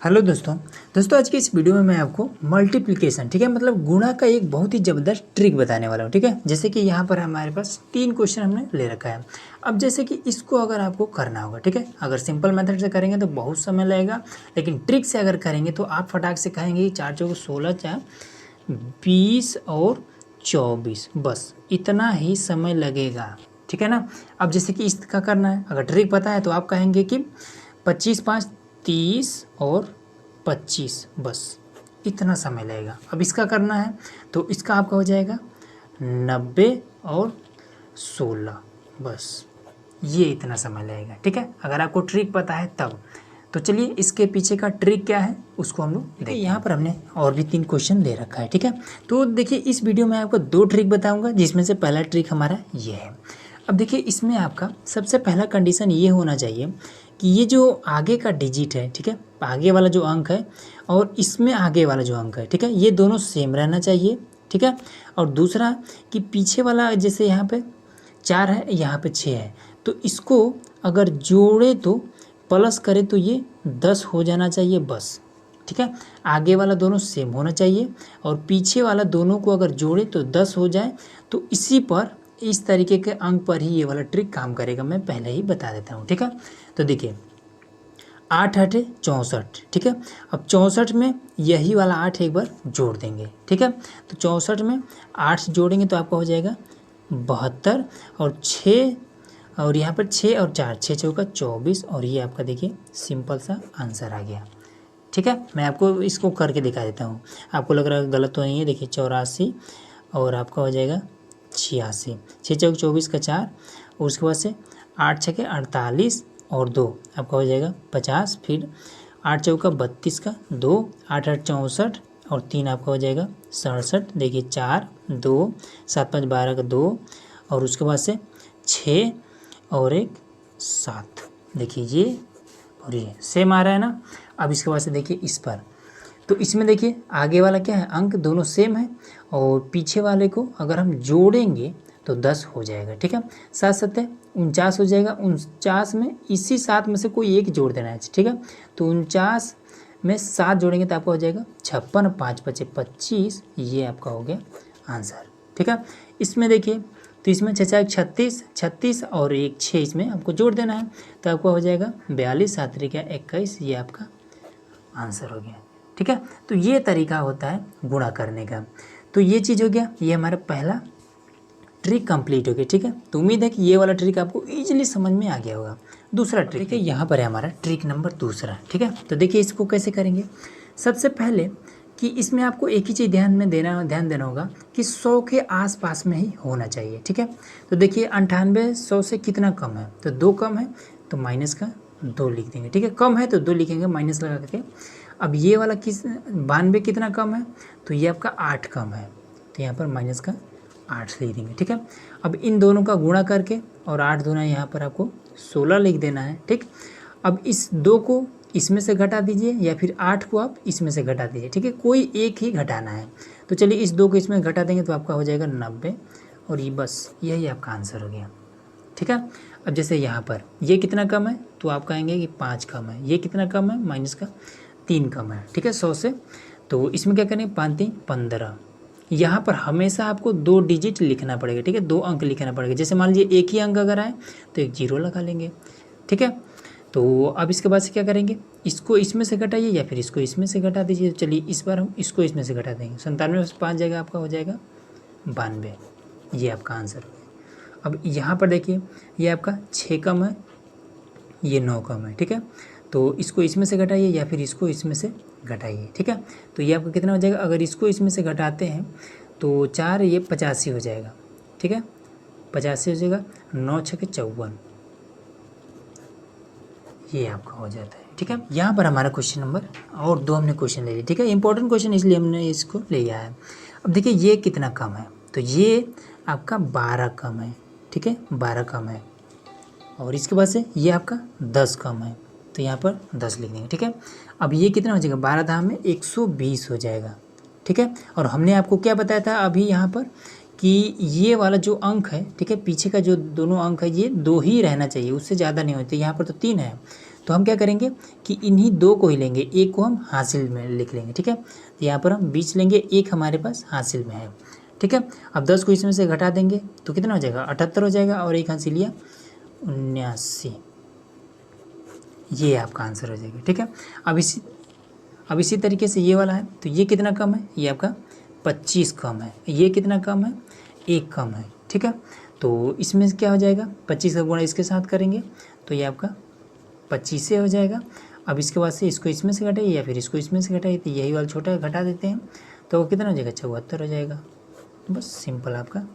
Hello दोस्तों आज की इस वीडियो में मैं आपको मल्टीप्लिकेशन ठीक है मतलब गुणा का एक बहुत ही ज़बरदस्त ट्रिक बताने वाला हूँ। ठीक है, जैसे कि यहाँ पर हमारे पास 3 क्वेश्चन हमने ले रखा है। अब जैसे कि इसको अगर आपको करना होगा, ठीक है, अगर सिंपल मेथड से करेंगे तो बहुत समय लगेगा, लेकिन ट्रिक से अगर करेंगे तो आप फटाक से कहेंगे कि 4 चौके 16 4 20 और 24, बस इतना ही समय लगेगा। ठीक है ना। अब जैसे कि इसका करना है, अगर ट्रिक पता है तो आप कहेंगे कि 25 5 30 और 25, बस इतना समय लगेगा। अब इसका करना है तो इसका आपका हो जाएगा 90 और 16, बस ये इतना समय लगेगा। ठीक है, अगर आपको ट्रिक पता है तब। तो चलिए इसके पीछे का ट्रिक क्या है उसको हम लोग देखिए। यहाँ पर हमने और भी 3 क्वेश्चन दे रखा है। ठीक है, तो देखिए इस वीडियो में आपको 2 ट्रिक बताऊंगा, जिसमें से पहला ट्रिक हमारा ये है। अब देखिए इसमें आपका सबसे पहला कंडीशन ये होना चाहिए कि ये जो आगे का डिजिट है, ठीक है, आगे वाला जो अंक है और इसमें आगे वाला जो अंक है, ठीक है, ये दोनों सेम रहना चाहिए। ठीक है, और दूसरा कि पीछे वाला जैसे यहाँ पे 4 है, यहाँ पे 6 है, तो इसको अगर जोड़े तो प्लस करें तो ये 10 हो जाना चाहिए, बस। ठीक है, आगे वाला दोनों सेम होना चाहिए और पीछे वाला दोनों को अगर जोड़े तो 10 हो जाए। तो इसी पर इस तरीके के अंक पर ही ये वाला ट्रिक काम करेगा, मैं पहले ही बता देता हूँ। ठीक है, तो देखिए 8 8 64। ठीक है, अब 64 में यही वाला 8 एक बार जोड़ देंगे। ठीक है, तो 64 में 8 जोड़ेंगे तो आपका हो जाएगा 72 और 6 और यहाँ पर 6 और 4 6 चौका 24 और ये आपका देखिए सिंपल सा आंसर आ गया। ठीक है, मैं आपको इसको करके दिखा देता हूँ, आपको लग रहा है गलत तो नहीं है। देखिए 84 और आपका हो जाएगा 86, 6 चौक 24 का 4 और उसके बाद से 8 छके 48 और 2 आपका हो जाएगा 50, फिर 8 चौका 32 का 2, 8 8 64 और 3 आपका हो जाएगा 67। देखिए 4 2 7 5 12 का 2 और उसके बाद से 6 और 1 7। देखिए ये और ये सेम आ रहा है ना। अब इसके बाद से देखिए इस पर, तो इसमें देखिए आगे वाला क्या है, अंक दोनों सेम है और पीछे वाले को अगर हम जोड़ेंगे तो 10 हो जाएगा। ठीक है, 7 7 49 हो जाएगा। 49 में इसी 7 में से कोई एक जोड़ देना है। ठीक है, तो 49 में 7 जोड़ेंगे तो आपका हो जाएगा 56, 5 5 25, ये आपका हो गया आंसर। ठीक है, इसमें देखिए तो इसमें 6 6 36 36 और 1 6 इसमें आपको जोड़ देना है तो आपका हो जाएगा 42, 7 3 21, ये आपका आंसर हो गया। ठीक है, तो ये तरीका होता है गुणा करने का। तो ये चीज़ हो गया, ये हमारा पहला ट्रिक कंप्लीट हो गया। ठीक है, तो उम्मीद है कि ये वाला ट्रिक आपको इजीली समझ में आ गया होगा। दूसरा ट्रिक है, यहाँ पर है हमारा ट्रिक नंबर दूसरा। ठीक है, तो देखिए इसको कैसे करेंगे। सबसे पहले कि इसमें आपको एक ही चीज़ ध्यान देना होगा कि 100 के आसपास में ही होना चाहिए। ठीक है, तो देखिए 98 100 से कितना कम है, तो 2 कम है तो माइनस का 2 लिख देंगे। ठीक है, कम है तो 2 लिखेंगे माइनस लगा करके। अब ये वाला किस 92 कितना कम है, तो ये आपका 8 कम है, तो यहाँ पर माइनस का 8 लिख देंगे। ठीक है, अब इन दोनों का गुणा करके और 8 दूना यहाँ पर आपको 16 लिख देना है। ठीक, अब इस 2 को इसमें से घटा दीजिए या फिर 8 को आप इसमें से घटा दीजिए। ठीक है, कोई एक ही घटाना है। तो चलिए इस 2 को इसमें घटा देंगे तो आपका हो जाएगा 90 और ये बस यही आपका आंसर हो गया। ठीक है, अब जैसे यहाँ पर ये कितना कम है तो आप कहेंगे कि 5 कम है, ये कितना कम है माइनस का 3 कम है। ठीक है, 100 से, तो इसमें क्या करेंगे 5 3 15। यहाँ पर हमेशा आपको 2 डिजिट लिखना पड़ेगा। ठीक है, 2 अंक लिखना पड़ेगा। जैसे मान लीजिए एक ही अंक अगर आए तो एक 0 लगा लेंगे। ठीक है, तो अब इसके बाद से क्या करेंगे, इसको इसमें से घटाइए या फिर इसको इसमें से घटा दीजिए। चलिए इस बार हम इसको इसमें से घटा देंगे। 97 में 5 जाएगा आपका हो जाएगा 92, ये आपका आंसर हो गया। अब यहाँ पर देखिए ये आपका 6 कम है, ये 9 कम है। ठीक है, तो इसको इसमें से घटाइए या फिर इसको इसमें से घटाइए। ठीक है, तो ये आपका कितना हो जाएगा, अगर इसको इसमें से घटाते हैं तो 4 ये 85 हो जाएगा। ठीक है, 85 हो जाएगा, 9 6 54, ये आपका हो जाता है। ठीक है, यहाँ पर हमारा क्वेश्चन नंबर और 2 हमने क्वेश्चन ले लिया। ठीक है, इंपॉर्टेंट क्वेश्चन इसलिए हमने इसको ले लिया है। अब देखिए ये कितना कम है, तो ये आपका 12 कम है। ठीक है, 12 कम है और इसके बाद से ये आपका 10 कम है, तो यहाँ पर 10 लिख देंगे। ठीक है, अब ये कितना हो जाएगा, 12 धाम में 120 हो जाएगा। ठीक है, और हमने आपको क्या बताया था अभी यहाँ पर कि ये वाला जो अंक है, ठीक है, पीछे का जो दोनों अंक है ये 2 ही रहना चाहिए, उससे ज़्यादा नहीं होते। यहाँ पर तो 3 है, तो हम क्या करेंगे कि इन्हीं दो को ही लेंगे, एक को हम हासिल में लिख लेंगे, ठीक है। तो यहाँ पर हम 20 लेंगे, एक हमारे पास हासिल में है, ठीक है। अब 10 को इसमें से घटा देंगे तो कितना हो जाएगा, 78 हो जाएगा, और एक हासिल लिया 79, ये आपका आंसर हो जाएगा, ठीक है। अब इसी तरीके से ये वाला है, तो ये कितना कम है, ये आपका 25 कम है, ये कितना कम है, 1 कम है, ठीक है। तो इसमें क्या हो जाएगा, 25 का गुणा इसके साथ करेंगे तो ये आपका 25 से हो जाएगा। अब इसके बाद से इसको इसमें से घटाइए या फिर इसको इसमें से घटाइए, तो यही वाला छोटा घटा देते हैं तो वो कितना हो जाएगा, 74 हो जाएगा। बस सिंपल आपका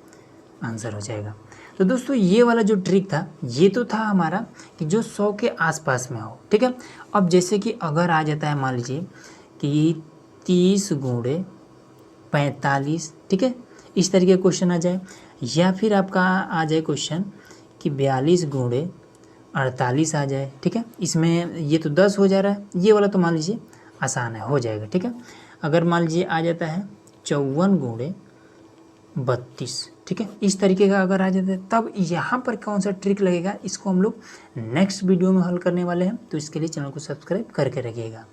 आंसर हो जाएगा। तो दोस्तों ये वाला जो ट्रिक था ये तो था हमारा कि जो 100 के आसपास में हो, ठीक है। अब जैसे कि अगर आ जाता है मान लीजिए कि 30 गुणे 45, ठीक है, इस तरीके का क्वेश्चन आ जाए, या फिर आपका आ जाए क्वेश्चन कि 42 गुणे 48 आ जाए, ठीक है। इसमें ये तो 10 हो जा रहा है, ये वाला तो मान लीजिए आसान है, हो जाएगा, ठीक है। अगर मान लीजिए आ जाता है 54 गुणे 32, ठीक है, इस तरीके का अगर आ जाता है, तब यहाँ पर कौन सा ट्रिक लगेगा, इसको हम लोग नेक्स्ट वीडियो में हल करने वाले हैं। तो इसके लिए चैनल को सब्सक्राइब करके रखिएगा।